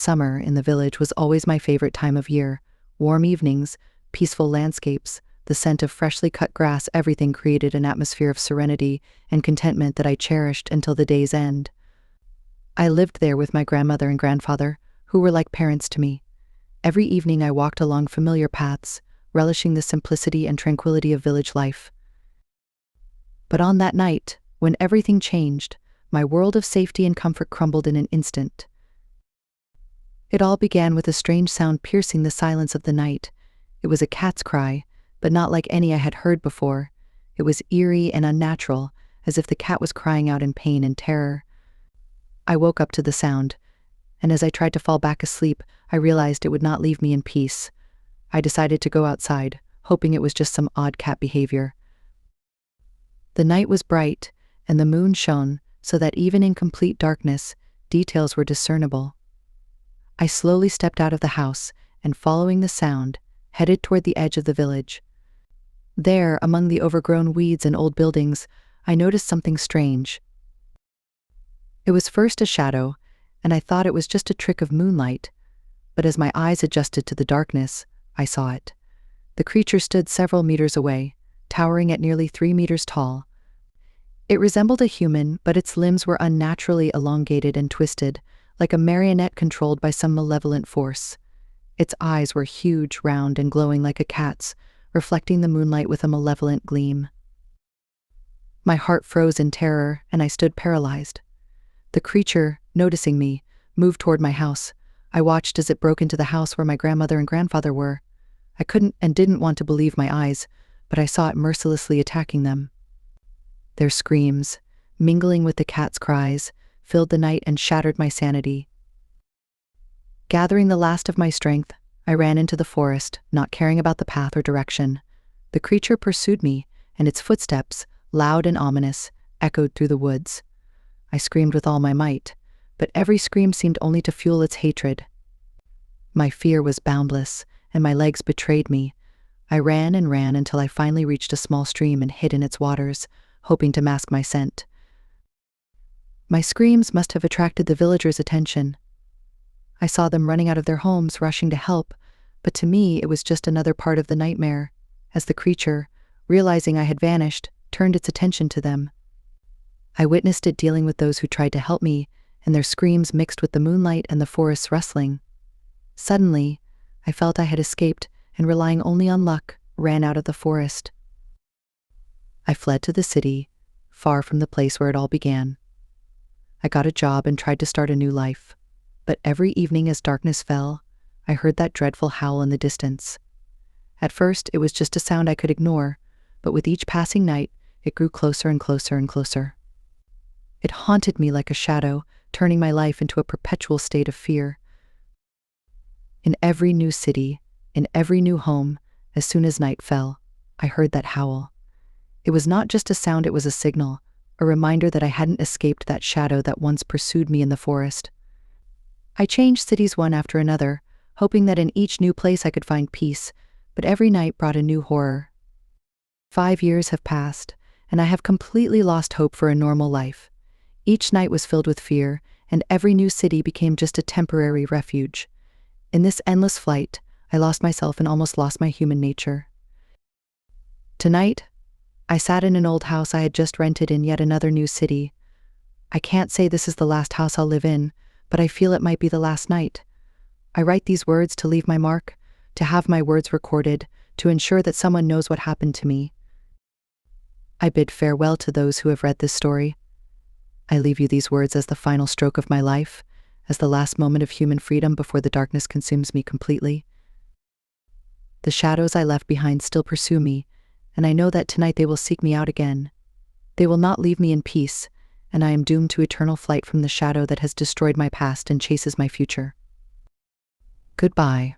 Summer in the village was always my favorite time of year. Warm evenings, peaceful landscapes, the scent of freshly cut grass, everything created an atmosphere of serenity and contentment that I cherished until the day's end. I lived there with my grandmother and grandfather, who were like parents to me. Every evening I walked along familiar paths, relishing the simplicity and tranquility of village life. But on that night, when everything changed, my world of safety and comfort crumbled in an instant. It all began with a strange sound piercing the silence of the night. It was a cat's cry, but not like any I had heard before. It was eerie and unnatural, as if the cat was crying out in pain and terror. I woke up to the sound, and as I tried to fall back asleep, I realized it would not leave me in peace. I decided to go outside, hoping it was just some odd cat behavior. The night was bright, and the moon shone, so that even in complete darkness, details were discernible. I slowly stepped out of the house, and following the sound, headed toward the edge of the village. There, among the overgrown weeds and old buildings, I noticed something strange. It was first a shadow, and I thought it was just a trick of moonlight, but as my eyes adjusted to the darkness, I saw it. The creature stood several meters away, towering at nearly 3 meters tall. It resembled a human, but its limbs were unnaturally elongated and twisted, like a marionette controlled by some malevolent force. Its eyes were huge, round, and glowing like a cat's, reflecting the moonlight with a malevolent gleam. My heart froze in terror, and I stood paralyzed. The creature, noticing me, moved toward my house. I watched as it broke into the house where my grandmother and grandfather were. I couldn't and didn't want to believe my eyes, but I saw it mercilessly attacking them. Their screams, mingling with the cat's cries, filled the night and shattered my sanity. Gathering the last of my strength, I ran into the forest, not caring about the path or direction. The creature pursued me, and its footsteps, loud and ominous, echoed through the woods. I screamed with all my might, but every scream seemed only to fuel its hatred. My fear was boundless, and my legs betrayed me. I ran and ran until I finally reached a small stream and hid in its waters, hoping to mask my scent. My screams must have attracted the villagers' attention. I saw them running out of their homes, rushing to help, but to me it was just another part of the nightmare, as the creature, realizing I had vanished, turned its attention to them. I witnessed it dealing with those who tried to help me, and their screams mixed with the moonlight and the forest's rustling. Suddenly, I felt I had escaped, and relying only on luck, ran out of the forest. I fled to the city, far from the place where it all began. I got a job and tried to start a new life, but every evening as darkness fell, I heard that dreadful howl in the distance. At first, it was just a sound I could ignore, but with each passing night, it grew closer and closer and closer. It haunted me like a shadow, turning my life into a perpetual state of fear. In every new city, in every new home, as soon as night fell, I heard that howl. It was not just a sound, it was a signal, a reminder that I hadn't escaped that shadow that once pursued me in the forest. I changed cities one after another, hoping that in each new place I could find peace, but every night brought a new horror. 5 years have passed, and I have completely lost hope for a normal life. Each night was filled with fear, and every new city became just a temporary refuge. In this endless flight, I lost myself and almost lost my human nature. Tonight, I sat in an old house I had just rented in yet another new city. I can't say this is the last house I'll live in, but I feel it might be the last night. I write these words to leave my mark, to have my words recorded, to ensure that someone knows what happened to me. I bid farewell to those who have read this story. I leave you these words as the final stroke of my life, as the last moment of human freedom before the darkness consumes me completely. The shadows I left behind still pursue me, and I know that tonight they will seek me out again. They will not leave me in peace, and I am doomed to eternal flight from the shadow that has destroyed my past and chases my future. Goodbye.